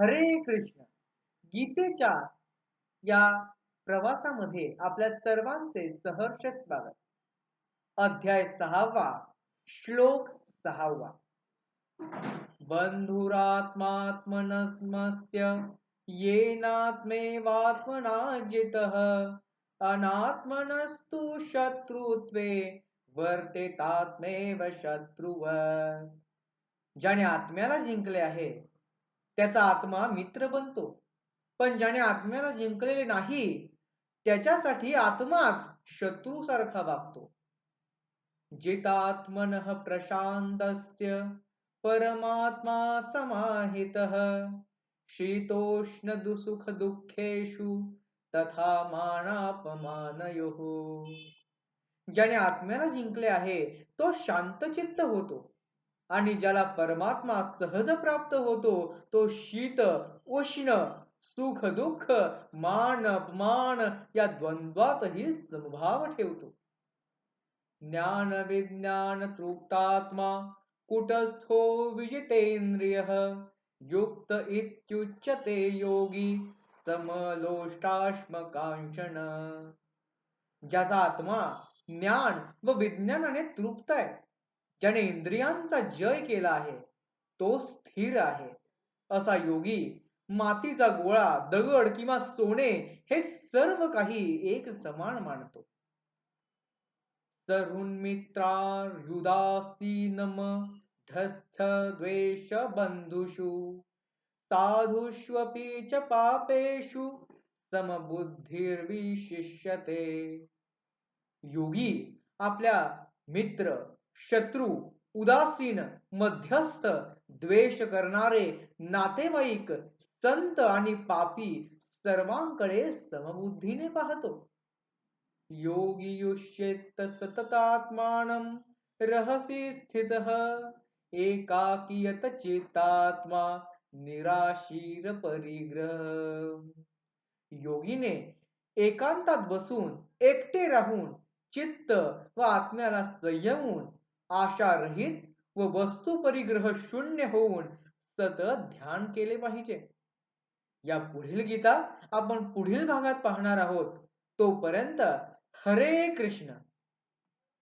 हरे कृष्ण. गीतेच्या या प्रवासामध्ये आपल्या सर्वांचे सहर्ष स्वागत. अध्याय 6वा, श्लोक 6वा. बंधुरात्मात्मनस्मस्य येनात्मेवात्मना जितः अनात्मनस्तु शत्रुत्वे वर्तेतात्मेव शत्रुवत्. ज्याने आत्म्याला जिंकले आहे त्याचा आत्मा मित्र बनतो, पण ज्याने आत्म्याला जिंकलेले नाही त्याच्यासाठी आत्माच शत्रूसारखा वागतो. जितात्मनः प्रशांतस्य परमात्मा समाहितः शीतोष्ण दुसुख दुःखेषु तथा मानापमानयोः. ज्याने आत्म्याला जिंकले आहे तो शांतचित्त होतो, आणि ज्याला परमात्मा सहज प्राप्त होतो तो शीत उष्ण सुख दुःख मान अपमान या द्वंद्वातही समभाव ठेवतो. ज्ञान विज्ञान तृप्तात्मा कुटस्थो विजितेंद्रियः युक्त इत्युच्यते योगी समलोष्टाश्मकांचन. ज्याचा आत्मा ज्ञान व विज्ञानाने तृप्त आहे, ज्याने इंद्रियांचा जय केला आहे तो स्थिर आहे, असा योगी मातीचा गोळा दगड किंवा सोने हे सर्व काही एक समान मानतो. सरुन्मित्रार्युदासीनम धस्थ द्वेष बंधुषु साधुष्वपि च पापेषु समबुद्धिर्विशिष्यते. योगी आपल्या मित्र, शत्रू, उदासीन, मध्यस्थ, द्वेष करणारे, नातेवाईक, संत आणि पापी सर्वांकडे समबुद्धीने पाहतो. योगी युष्येत सततात्मानं रहसी स्थितः एकाकीयत चित्तात्मा निराशीर परिग्रह. योगीने एकांतात बसून एकटे राहून चित्त व आत्म्याला संयमून आशारहित व वस्तू परिग्रह शून्य होऊन सतत ध्यान केले पाहिजे. या पुढील गीता आपण पुढील भागात पाहणार आहोत. तोपर्यंत हरे कृष्ण.